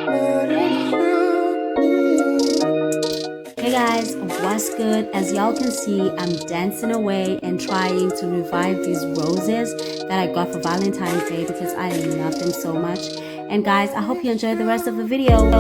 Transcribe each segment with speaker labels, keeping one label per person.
Speaker 1: Hey guys, what's good? As y'all can see, I'm dancing away and trying to revive these roses that I got for Valentine's Day because I love them so much. And guys, I hope you enjoy the rest of the video.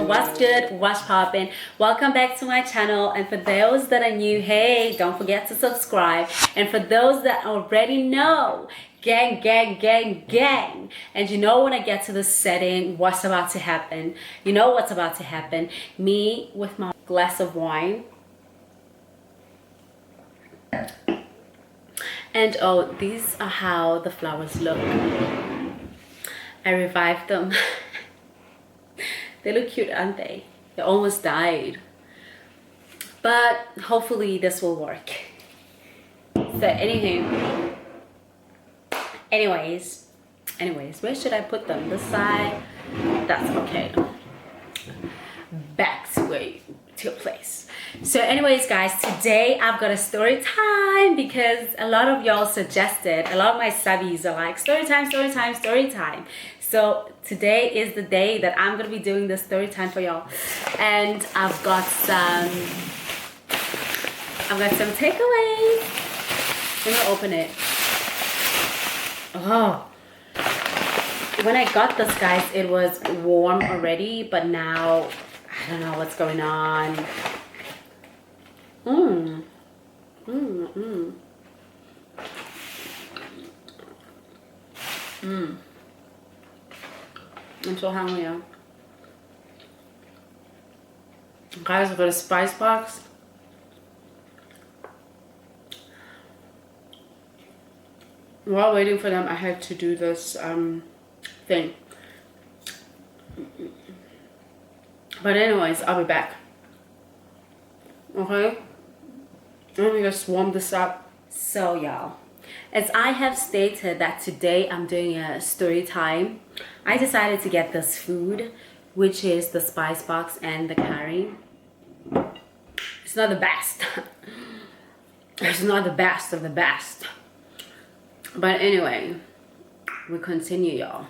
Speaker 1: What's good, what's poppin'? Welcome back to my channel, and for those that are new, hey, don't forget to subscribe. And for those that already know, gang, gang, gang, gang. And you know when I get to the setting, what's about to happen? You know what's about to happen. Me with my glass of wine. And oh, these are how the flowers look. I revived them. They look cute, aren't they? They almost died. But hopefully this will work. So anyways, where should I put them? This side? That's okay. Back to your place. So anyways, guys, today I've got a story time because a lot of y'all suggested, a lot of my subbies are like, story time, story time, story time. So today is the day that I'm gonna be doing this story time for y'all, and I've got some takeaways. Let me open it. Oh, when I got this, guys, it was warm already, but now I don't know what's going on. I'm so hungry now. Guys, I've got a spice box. While waiting for them, I had to do this thing. But anyways, I'll be back. Okay? Let me just warm this up. So y'all, as I have stated that today I'm doing a story time, I decided to get this food, which is the spice box and the curry. It's not the best. It's not the best of the best. But anyway, we continue, y'all.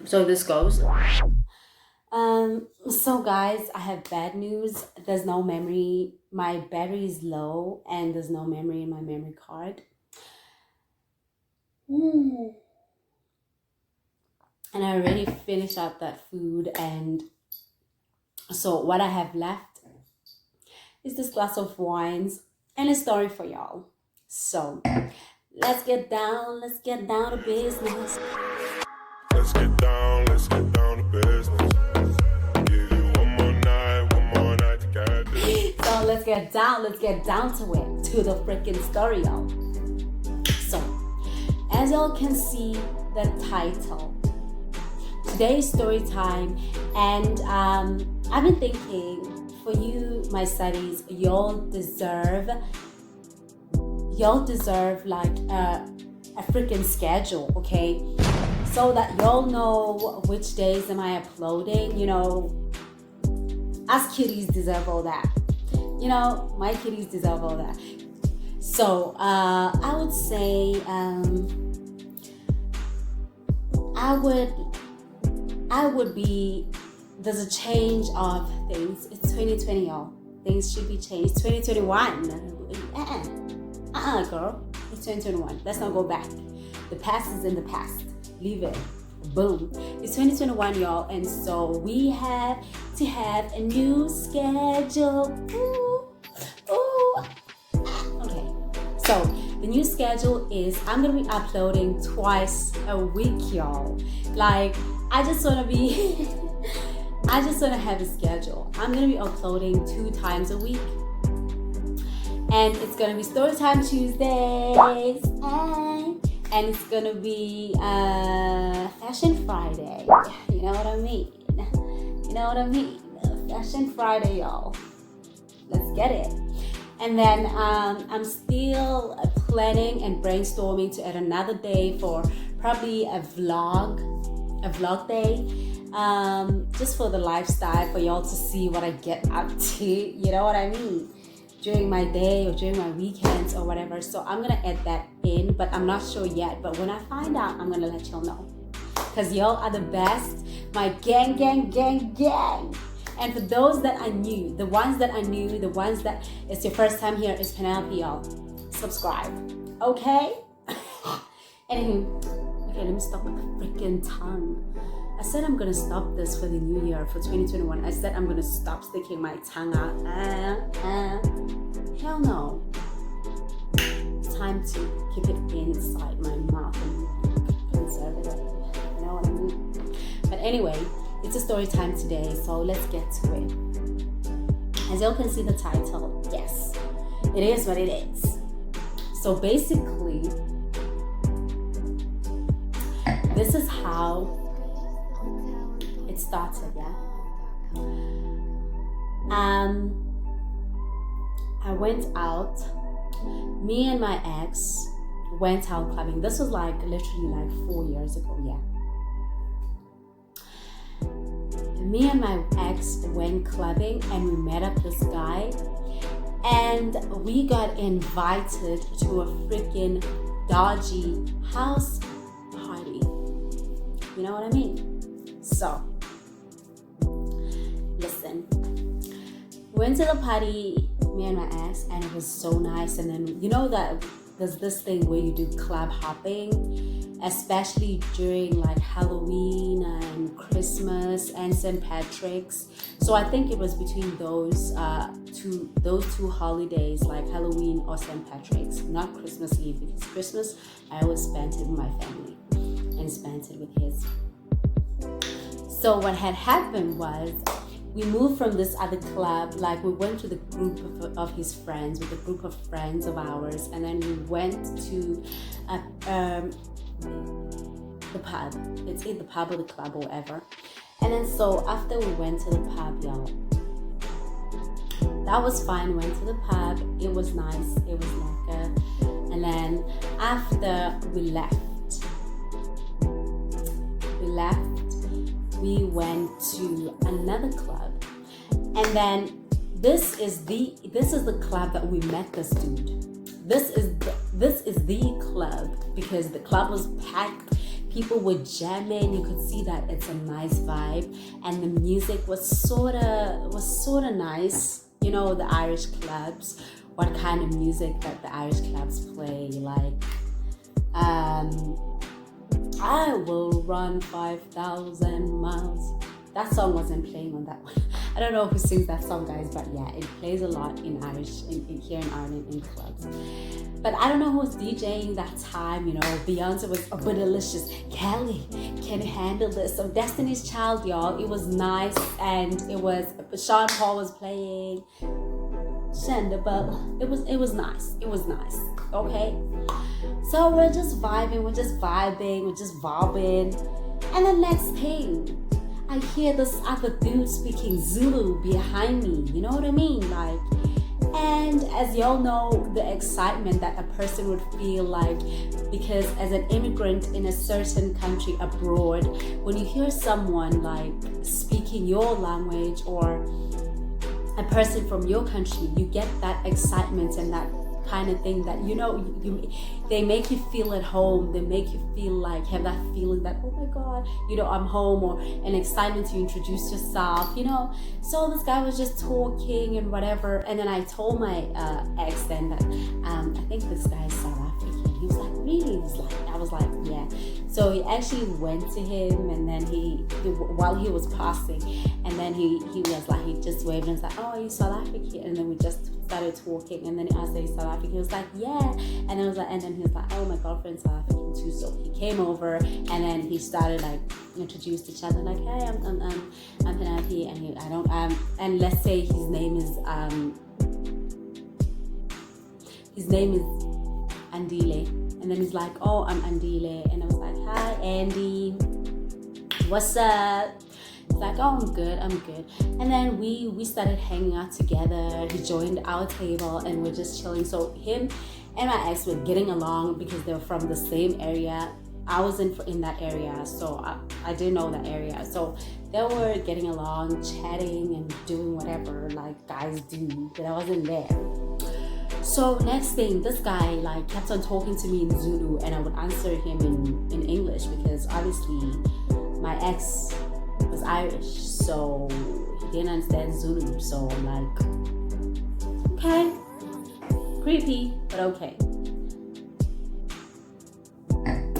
Speaker 1: So this goes. So guys, I have bad news. There's no memory. My battery is low and there's no memory in my memory card. And I already finished up that food, and so what I have left is this glass of wines and a story for y'all. So let's get down to business.
Speaker 2: Let's get down to business. Give you one more night to get this.
Speaker 1: So let's get down to it, to the freaking story, y'all. So, as y'all can see the title, today's story time, and I've been thinking, for you, my studies, y'all deserve like a freaking schedule, okay? So that y'all know which days am I uploading. You know, us cuties deserve all that. You know, my cuties deserve all that. So I would say I would be, there's a change of things. It's 2020, y'all. Things should be changed. 2021. Girl. It's It's 2021. Let's not go back. The past is in the past. Leave it. Boom. It's 2021, y'all, and so we have to have a new schedule. Ooh. Okay. So the new schedule is I'm gonna be uploading twice a week, y'all. Like, I just wanna have a schedule. I'm gonna be uploading 2 times a week. And it's gonna be Storytime Tuesdays. And it's gonna be Fashion Friday. You know what I mean? Fashion Friday, y'all. Let's get it. And then I'm still planning and brainstorming to add another day for probably a vlog day. Just for the lifestyle, for y'all to see what I get up to. You know what I mean? During my day or during my weekends or whatever. So I'm gonna add that in, but I'm not sure yet. But when I find out, I'm gonna let y'all know. Because y'all are the best. My gang. And for those that I knew, the ones that it's your first time here, is Penelope, y'all. Subscribe. Okay? Anywho, okay, let me stop with the freaking tongue. I said I'm gonna stop this for the new year, for 2021. I said I'm gonna stop sticking my tongue out. Hell no. It's time to keep it inside my mouth and conserve it. You know what I mean? But anyway, it's a story time today, so let's get to it. As y'all can see the title, yes, it is what it is. So basically, this is how it started, yeah. I went out. Me and my ex went out clubbing. This was literally 4 years ago, yeah. Me and my ex went clubbing and we met up this guy, and we got invited to a freaking dodgy house party. You know what I mean? So, listen. Went to the party, me and my ex, and it was so nice. And then, you know that there's this thing where you do club hopping, especially during Halloween and Christmas and St. Patrick's. So I think it was between those two holidays, like Halloween or St. Patrick's, not Christmas Eve, because Christmas I always spent it with my family and spent it with his. So what had happened was, we moved from this other club, we went to the group of his friends, with a group of friends of ours, and then we went to the pub. It's in the pub or the club or whatever. And then so after we went to the pub, y'all, that was fine. Went to the pub, it was nice, it was lekker. And then after we left, we went to another club, and then this is the club that we met this dude. This is the club, because the club was packed. People were jamming. You could see that it's a nice vibe, and the music was sorta nice. You know, the Irish clubs, what kind of music that the Irish clubs play, I will run 5,000 miles. That song wasn't playing on that one. I don't know who sings that song, guys, but yeah, it plays a lot in Irish, here in Ireland, in clubs. But I don't know who was DJing that time, you know. Beyonce was delicious. Kelly, can you handle this? So Destiny's Child, y'all, it was nice, and it was, Sean Paul was playing. It was nice. It was nice. Okay. So we're just vibing, we're just vibing. And the next thing, I hear this other dude speaking Zulu behind me. You know what I mean? And as y'all know, the excitement that a person would feel because as an immigrant in a certain country abroad, when you hear someone speaking your language, or a person from your country, you get that excitement and that kind of thing that, you know, they make you feel at home. They make you feel have that feeling that, oh my God, you know, I'm home, or an excitement to introduce yourself, you know. So this guy was just talking and whatever, and then I told my ex then that I think this guy is South African. really? I was like, yeah. So he actually went to him, and then while he was passing, and then he was like, he just waved and was like, oh, are you South African? And then we just started talking, and then I asked, are you South African? He was like, yeah. And then he was like, oh, my girlfriend's South African too. So he came over, and then he started like introduced each other, like, hey, I'm Penelope, and and let's say his name is Andile, and then he's like, oh, I'm Andile, and I was like, hi Andy, what's up? He's like, oh, I'm good. And then we started hanging out together. He joined our table, and we're just chilling. So him and my ex were getting along because they were from the same area. I wasn't in that area, so I didn't know that area. So they were getting along, chatting and doing whatever like guys do, but I wasn't there. So next thing, this guy like kept on talking to me in Zulu, and I would answer him in English because obviously my ex was Irish, so he didn't understand Zulu. So I'm like, okay, creepy, but okay.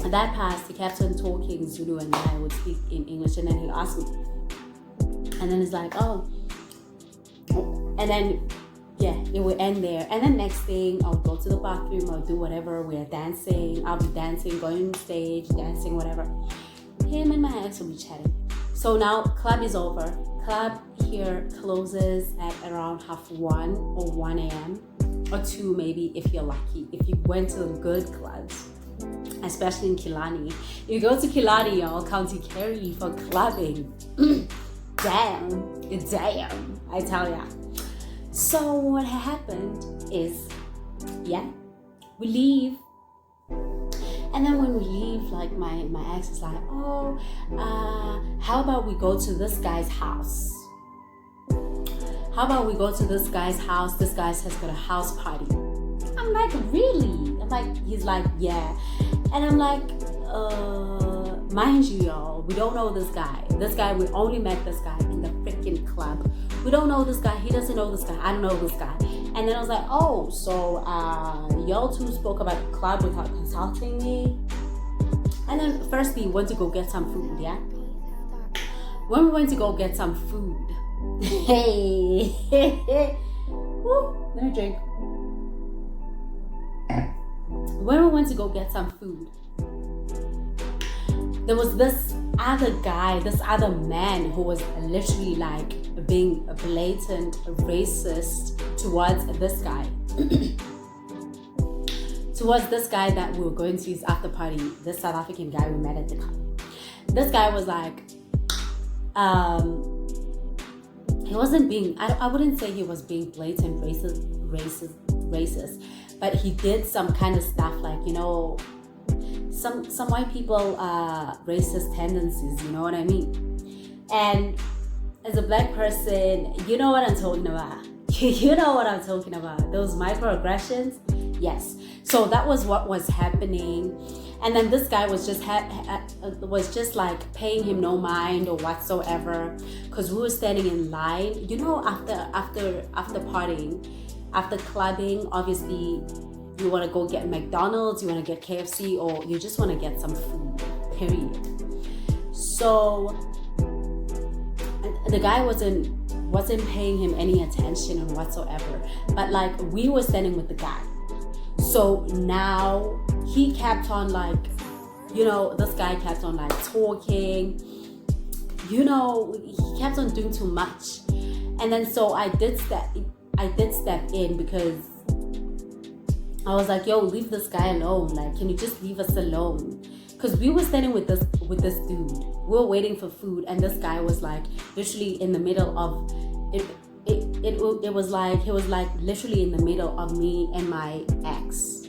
Speaker 1: And that passed, he kept on talking Zulu, and then I would speak in English, and then he asked me. And then it's like, oh. And then, yeah, it would end there. And then next thing, I'll go to the bathroom, I'll do whatever, we're dancing, I'll be dancing, going on stage, dancing, whatever. Him and my ex will be chatting. So now, club is over. Club here closes at around 1:30 or 1 a.m. or 2 maybe if you're lucky. If you went to good clubs, especially in Killarney. You go to Killarney, y'all, County Kerry for clubbing. Damn, I tell ya. So what happened is, yeah, we leave. And then when we leave, like my ex is like, oh, how about we go to this guy's house? How about we go to this guy's house? This guy has got a house party. I'm like, really? He's like, yeah. And I'm like, mind you, y'all, we don't know this guy. We only met this guy in the freaking club. We don't know this guy. He doesn't know this guy. I don't know this guy. And then I was like, oh, so y'all two spoke about the club without consulting me. And then firstly, we went to go get some food, yeah? When we went to go get some food, hey, woo, let me drink. When we went to go get some food, there was this other guy, this other man who was literally like being a blatant racist towards this guy. Towards this guy that we were going to his after party, this South African guy we met at the club. This guy was like, he wasn't being, I wouldn't say he was being blatant racist, but he did some kind of stuff like, you know, some white people racist tendencies, you know what I mean? And as a black person, you know what I'm talking about. You know what I'm talking about. Those microaggressions, yes. So that was what was happening. And then this guy was just like paying him no mind or whatsoever, because we were standing in line. You know, after partying, after clubbing, obviously you want to go get McDonald's, you want to get KFC, or you just want to get some food, period. So the guy wasn't paying him any attention or whatsoever, but like we were standing with the guy. So now he kept on like, you know, this guy kept on like talking, you know, he kept on doing too much. And then so I did step in because I was like, yo, leave this guy alone. Like, can you just leave us alone? Because we were standing with this dude. We were waiting for food, and this guy was like literally in the middle of it. It was like he was like literally in the middle of me and my ex.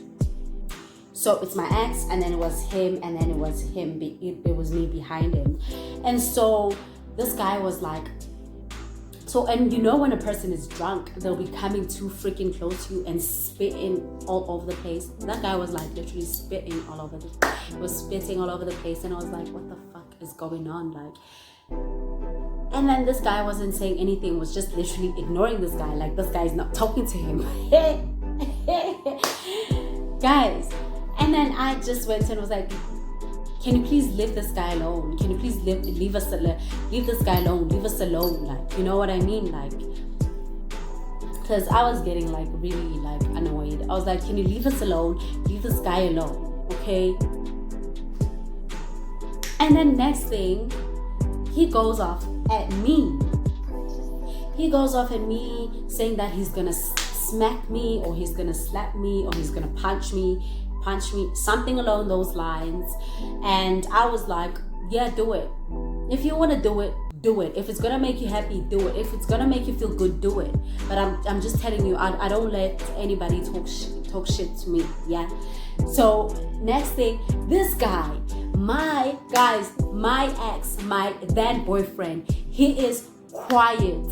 Speaker 1: So it's my ex, and then it was him, and then it was him. It was me behind him, and so this guy was like. So, and you know when a person is drunk, they'll be coming too freaking close to you and spitting all over the place. That guy was like literally spitting all over the place, and I was like, what the fuck is going on? Like, and then this guy wasn't saying anything, was just literally ignoring this guy, like this guy is not talking to him. Guys, and And then I just went and was like, can you please leave this guy alone? Can you please leave this guy alone? Leave us alone. Like, you know what I mean? Like, because I was getting like really like annoyed. I was like, can you leave us alone? Leave this guy alone, okay? And then next thing, he goes off at me. He goes off at me saying that he's gonna smack me, or he's gonna slap me, or he's gonna punch me, something along those lines. And I was like, yeah, do it. If you want to do it, do it. If it's gonna make you happy, do it. If it's gonna make you feel good, do it. But I'm just telling you, I don't let anybody talk shit to me. Yeah. So next thing, this guy, my ex, my then boyfriend, he is quiet.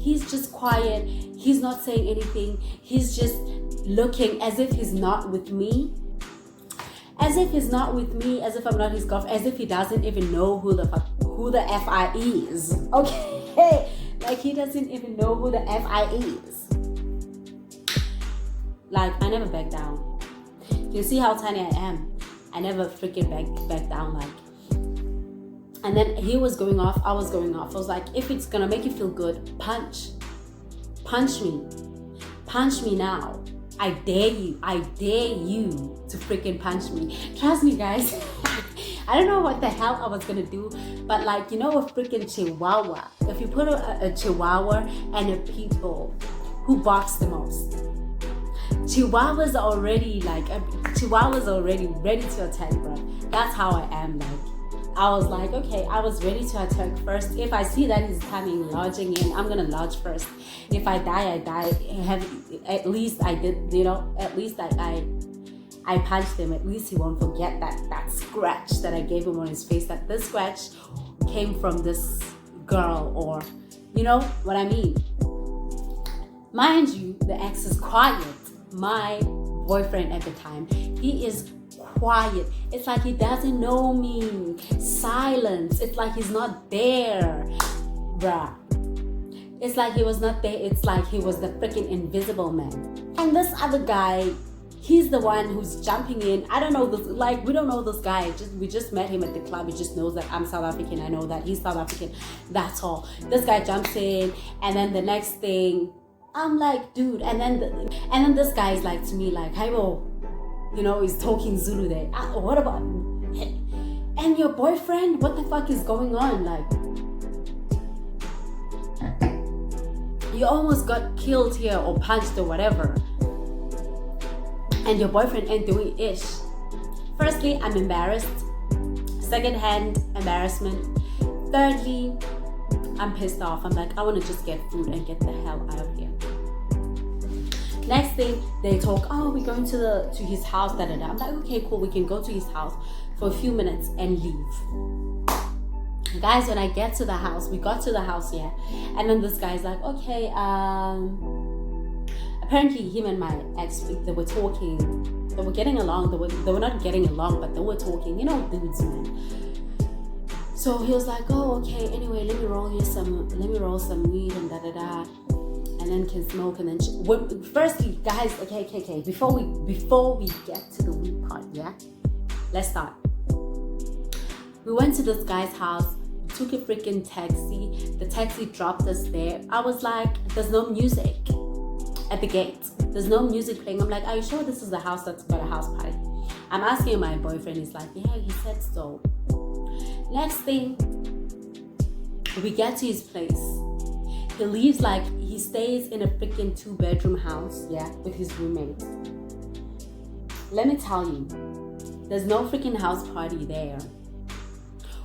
Speaker 1: He's just quiet. He's not saying anything. He's just looking as if he's not with me. As if he's not with me, as if I'm not his girlfriend, as if he doesn't even know who the F.I. is. Okay? Like, he doesn't even know who the F.I. is. Like, I never back down. You see how tiny I am. I never freaking back down. Like, and then he was going off, I was going off. I was like, if it's gonna make you feel good, punch me now. I dare you to freaking punch me. Trust me, guys. I don't know what the hell I was gonna do, but like, you know, a freaking chihuahua, if you put a chihuahua and a pit bull, who barks the most? Chihuahuas are already ready to attack, bro. That's how I am. Like, I was like, okay, I was ready to attack first. If I see that he's coming, lodging in, I'm gonna lodge first. If I die, I die. At least I did, you know, at least I punched him. At least he won't forget that scratch that I gave him on his face, that this scratch came from this girl, or, you know what I mean. Mind you, the ex is quiet. My boyfriend at the time, he is quiet. It's like he doesn't know me. Silence. It's like he's not there, bruh. It's like he was not there. It's like he was the freaking invisible man. And this other guy, he's the one who's jumping in. I don't know this. Like, we don't know this guy. We just met him at the club. He just knows that I'm South African. I know that he's South African. That's all. This guy jumps in, and then the next thing, I'm like, dude. And then this guy is like to me, like, hey, bro. You know, he's talking Zulu there. What about, and your boyfriend? What the fuck is going on? Like, you almost got killed here or punched or whatever, and your boyfriend ain't doing ish. Firstly, I'm embarrassed. Second-hand embarrassment. Thirdly, I'm pissed off. I'm like, I want to just get food and get the hell out of here. Next thing, they talk, oh, we're going to his house, da-da-da. I'm like, okay, cool, we can go to his house for a few minutes and leave. Guys, when I get to the house, we got to the house, yeah, and then this guy's like, okay, apparently him and my ex, they were talking, they were getting along, they were not getting along, but they were talking, you know, dudes, man. So he was like, oh, okay, anyway, let me roll some weed and da-da-da. And then can smoke, and then firstly, guys, okay, before we get to the weed part, yeah, let's start. We went to this guy's house, took a freaking taxi. The taxi dropped us there. I was like, there's no music at the gate. There's no music playing. I'm like, are you sure this is the house that's got a house party? I'm asking my boyfriend. He's like, yeah, he said so. Next thing, we get to his place. He leaves, like, he stays in a freaking 2-bedroom house, yeah, with his roommate. Let me tell you, there's no freaking house party there.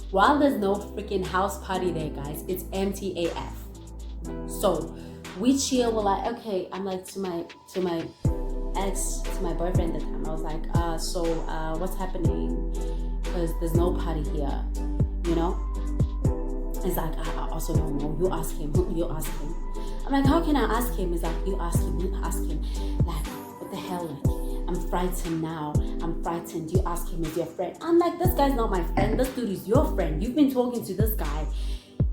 Speaker 1: While there's no freaking house party there, guys, it's empty AF. So we chill. We're like, okay. I'm like to my ex, to my boyfriend at the time. I was like, so what's happening? Because there's no party here, you know. He's like, I also don't know. You ask him. I'm like, how can I ask him? He's like, you ask him. Like, what the hell? Like, I'm frightened now. You ask him as your friend. I'm like, this guy's not my friend. This dude is your friend. You've been talking to this guy.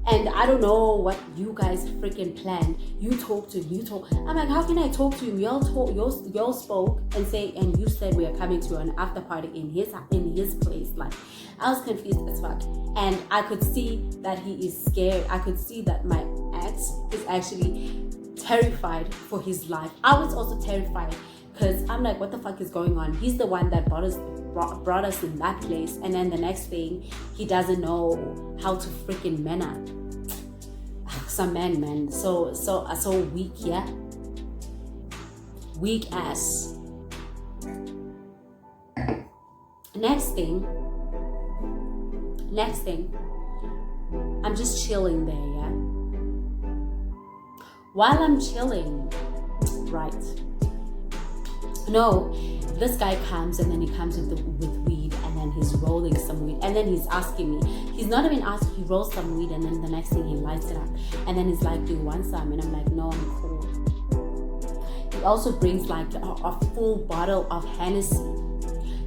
Speaker 1: And I don't know what you guys freaking planned. You talk. I'm like, how can I talk to him? Y'all spoke and you said we are coming to an after party in his place. Like, I was confused as fuck. And I could see that he is scared. I could see that my ex is actually terrified for his life. I was also terrified because I'm like, what the fuck is going on? He's the one that brought us in that place, and then the next thing, he doesn't know how to freaking man up. Some man, so weak, yeah, weak ass. Next thing, I'm just chilling there, yeah. While I'm chilling, right? No, this guy comes and then he comes with weed, and then he's rolling some weed, and then he's asking me. He's not even asking. He rolls some weed, and then the next thing he lights it up, and then he's like, "Do you want some?" And I'm like, "No, I'm cool." He also brings like a full bottle of Hennessy.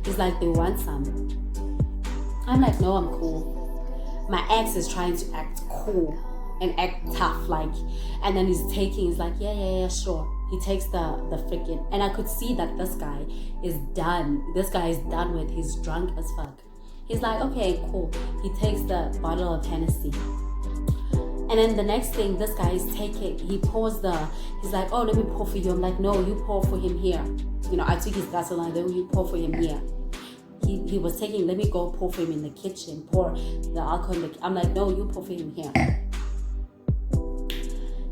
Speaker 1: He's like, "Do you want some?" I'm like, "No, I'm cool." My ex is trying to act cool and act tough, like, and then he's like, yeah, sure. He takes the freaking, and I could see that this guy is done. This guy is done with. He's drunk as fuck. He's like, okay, cool. He takes the bottle of Hennessy. And then the next thing, this guy is taking, he's like, oh, let me pour for you. I'm like, no, you pour for him here. You know, I took his glass and then you pour for him here. He was taking, let me go pour for him in the kitchen, pour the alcohol in I'm like, no, you pour for him here.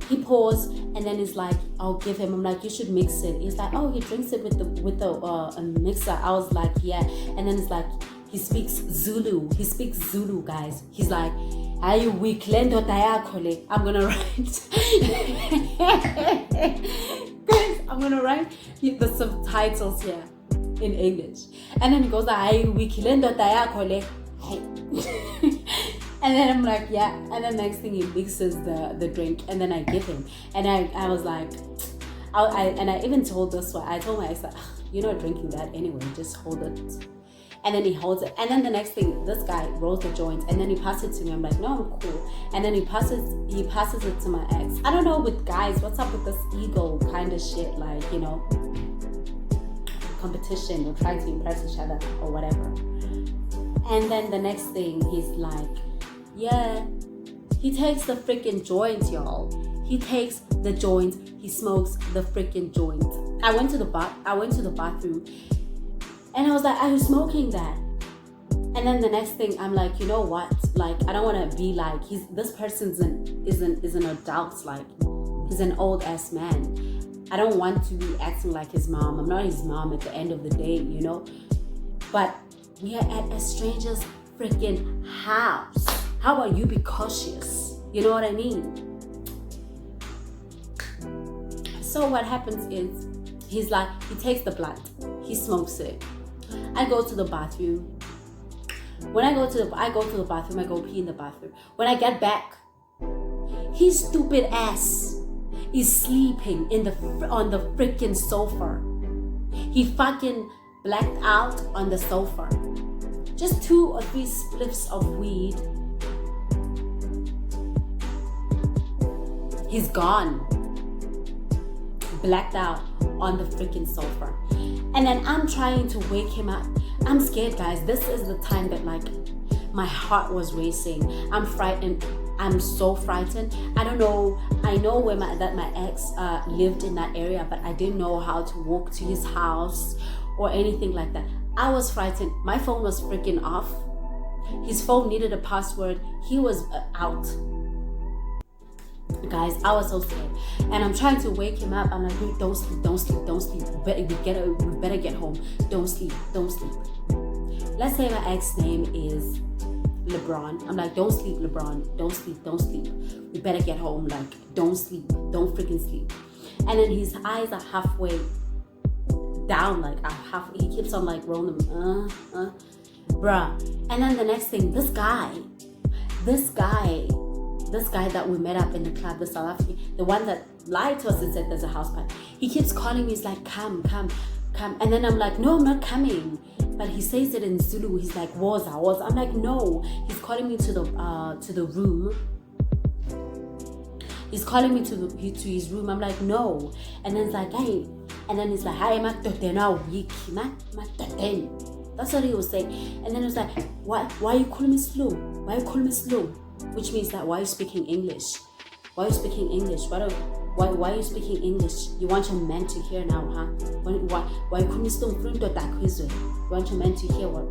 Speaker 1: He pours, and then he's like, I'll give him. I'm like, you should mix it. He's like, oh, he drinks it with the mixer. I was like, yeah. And then it's like, he speaks Zulu. He speaks Zulu, guys. He's like, I'm gonna write. Guys, I'm gonna write the subtitles here in English. And then he goes like, and then I'm like, yeah. And then next thing he mixes the drink, and then I give him. And I was like, I even told this one. I told my ex, you're not drinking that anyway. Just hold it. And then he holds it. And then the next thing, this guy rolls the joint, and then he passes it to me. I'm like, no, I'm cool. And then he passes it to my ex. I don't know with guys, what's up with this ego kind of shit, like, you know, competition or trying to impress each other or whatever. And then the next thing, he's like, yeah, he takes the freaking joint, y'all. He takes the joint. He smokes the freaking joint. I went to the bathroom, and I was like, are you smoking that? And then the next thing, I'm like, you know what? Like, I don't want to be like, this person is an adult, like, he's an old ass man. I don't want to be acting like his mom. I'm not his mom at the end of the day, you know? But we are at a stranger's freaking house. How about you be cautious? You know what I mean? So what happens is, he's like, he takes the blunt, he smokes it. I go to the bathroom. When I go to the bathroom, I go pee in the bathroom. When I get back, his stupid ass is sleeping on the freaking sofa. He fucking blacked out on the sofa. Just 2 or 3 spliffs of weed. He's gone. Blacked out on the freaking sofa. And then I'm trying to wake him up. I'm scared, guys. This is the time that, like, my heart was racing. I'm frightened. I'm so frightened. I don't know. I know where my ex lived in that area, but I didn't know how to walk to his house or anything like that. I was frightened. My phone was freaking off. His phone needed a password. He was out. Guys, I was so scared, and I'm trying to wake him up. I'm like, dude, don't sleep. We better get home. Don't sleep. Let's say my ex's name is LeBron. I'm like, don't sleep, LeBron. Don't sleep. We better get home. Like, don't sleep. Don't freaking sleep. And then his eyes are halfway down, like he keeps on like rolling, bruh. And then the next thing, this guy that we met up in the club, the South African, the one that lied to us and said there's a house party. He keeps calling me. He's like, come. And then I'm like, no, I'm not coming. But he says it in Zulu. He's like, was. I'm like, no. He's calling me to the room. He's calling me to his room. I'm like, no. And then it's like, hey. And then he's like, hi, weak, man. That's what he was saying. And then it was like, why you calling me slow? Why you calling me slow? Which means that, why are you speaking English? Why are you speaking English? Why are you speaking English? You want your men to hear now, huh? Why you calling me slow? You want your men to hear what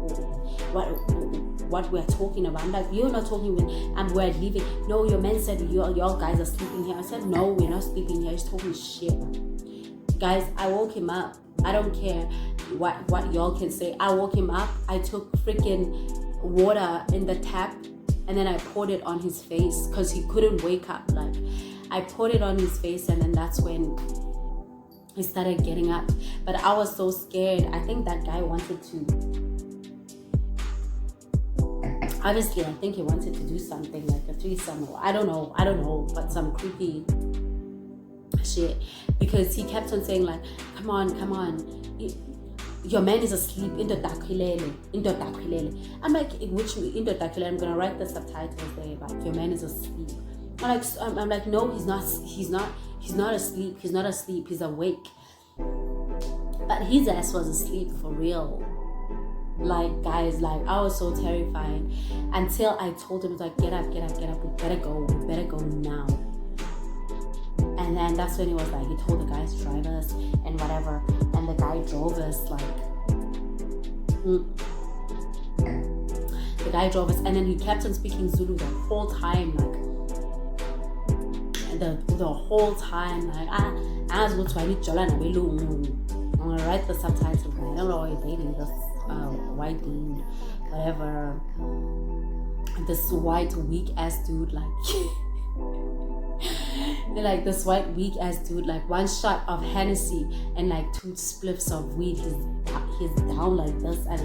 Speaker 1: we're talking about? I'm like, you're not talking with, and we're leaving. No, your men said y'all guys are sleeping here. I said, no, we're not sleeping here. He's talking shit. Guys, I woke him up. I don't care what y'all can say. I woke him up. I took freaking water in the tap, and then I poured it on his face because he couldn't wake up. Like, I poured it on his face, and then that's when he started getting up. But I was so scared. I think that guy wanted to. Obviously, I think he wanted to do something like a threesome, or I don't know, but some creepy shit, because he kept on saying like, come on, your man is asleep in the dark. I'm like, which in the dark? I'm gonna write the subtitles there, like, your man is asleep. I'm like, no, he's not asleep. He's awake. But his ass was asleep for real. Like, guys, like, I was so terrified until I told him, like, get up, we better go now. And then that's when he was like, he told the guys to drive us and whatever, and the guy drove us, and then he kept on speaking Zulu the whole time, like, the whole time, like, I'm gonna write the subtitles. I don't know why you're dating this white dude, whatever, this white weak ass dude, like like this white weak ass dude, like, one shot of Hennessy and like 2 spliffs of weed, he's down like this, and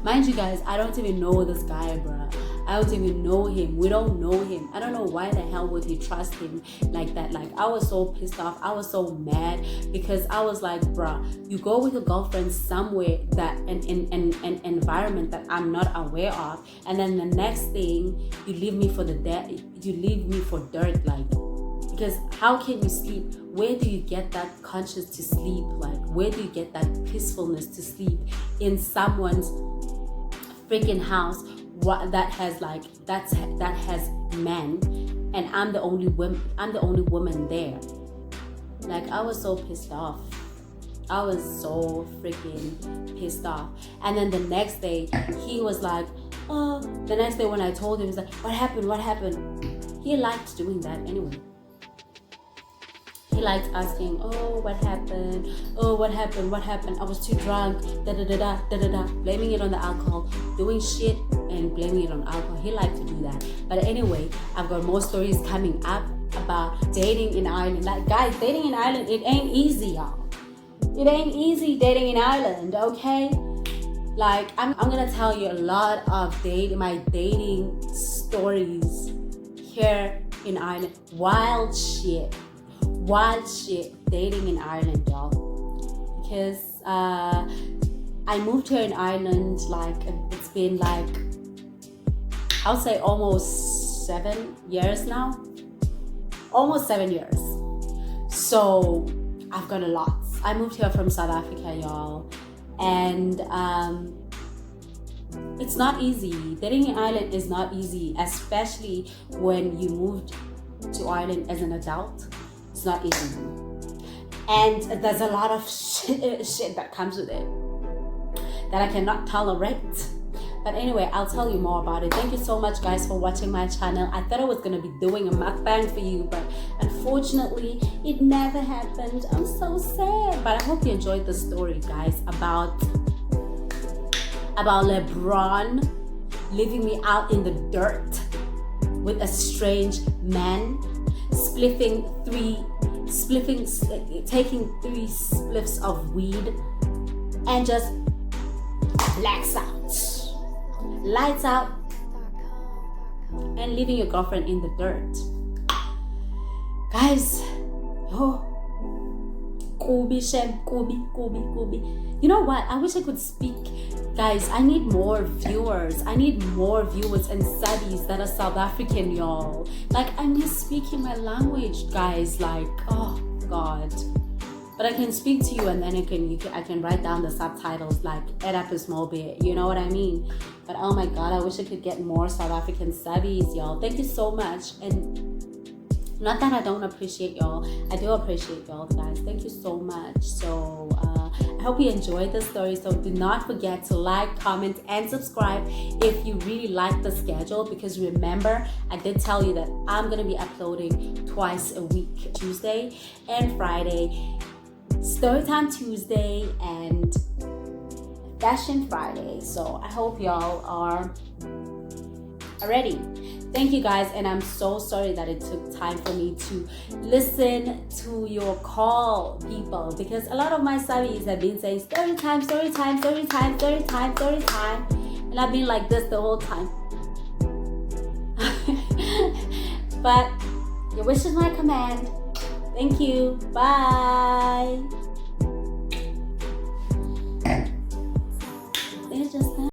Speaker 1: mind you guys, I don't even know this guy, bruh. I don't even know him. We don't know him. I don't know why the hell would he trust him like that. Like, I was so pissed off. I was so mad because I was like, bruh, you go with your girlfriend somewhere that an environment that I'm not aware of, and then the next thing you leave me for dirt, like, because how can you sleep? Where do you get that conscious to sleep? Like, where do you get that peacefulness to sleep in someone's freaking house that has men, and I'm the only woman there? Like, I was so pissed off. I was so freaking pissed off. And then the next day he was like, the next day when I told him, he's like, what happened? He liked doing that anyway. He liked asking, what happened? I was too drunk, blaming it on the alcohol, doing shit and blaming it on alcohol. He liked to do that. But anyway, I've got more stories coming up about dating in Ireland. Like, guys, dating in Ireland, it ain't easy, y'all. It ain't easy dating in Ireland, okay? Like, I'm gonna tell you a lot of my dating stories here in Ireland. Wild shit dating in Ireland, y'all. Because I moved here in Ireland, like, it's been like, I'll say almost 7 years now. Almost 7 years. So I've got a lot. I moved here from South Africa, y'all. And it's not easy. Dating in Ireland is not easy, especially when you moved to Ireland as an adult. It's not easy. And there's a lot of shit that comes with it that I cannot tolerate. But anyway, I'll tell you more about it. Thank you so much, guys, for watching my channel. I thought I was going to be doing a mukbang for you, but unfortunately, it never happened. I'm so sad. But I hope you enjoyed the story, guys, about LeBron leaving me out in the dirt with a strange man, taking 3 spliffs of weed, and just lights out, and leaving your girlfriend in the dirt. Guys, Kobe. You know what? I wish I could speak Guys, I need more viewers. I need more viewers and subbies that are South African, y'all. Like, I miss speaking my language, guys. Like, oh God. But I can speak to you, and then I can write down the subtitles, like add up a small bit. You know what I mean? But oh my God, I wish I could get more South African subbies, y'all. Thank you so much. And not that I don't appreciate y'all. I do appreciate y'all, guys. Thank you so much. So I hope you enjoyed the story. So do not forget to like, comment, and subscribe if you really like the schedule. Because remember, I did tell you that I'm going to be uploading twice a week, Tuesday and Friday. Storytime Tuesday and Fashion Friday. So I hope y'all are ready. Thank you guys, and I'm so sorry that it took time for me to listen to your call, people, because a lot of my subbies have been saying story time, story time, story time, story time, story time, and I've been like this the whole time. But your wish is my command. Thank you. Bye. They're just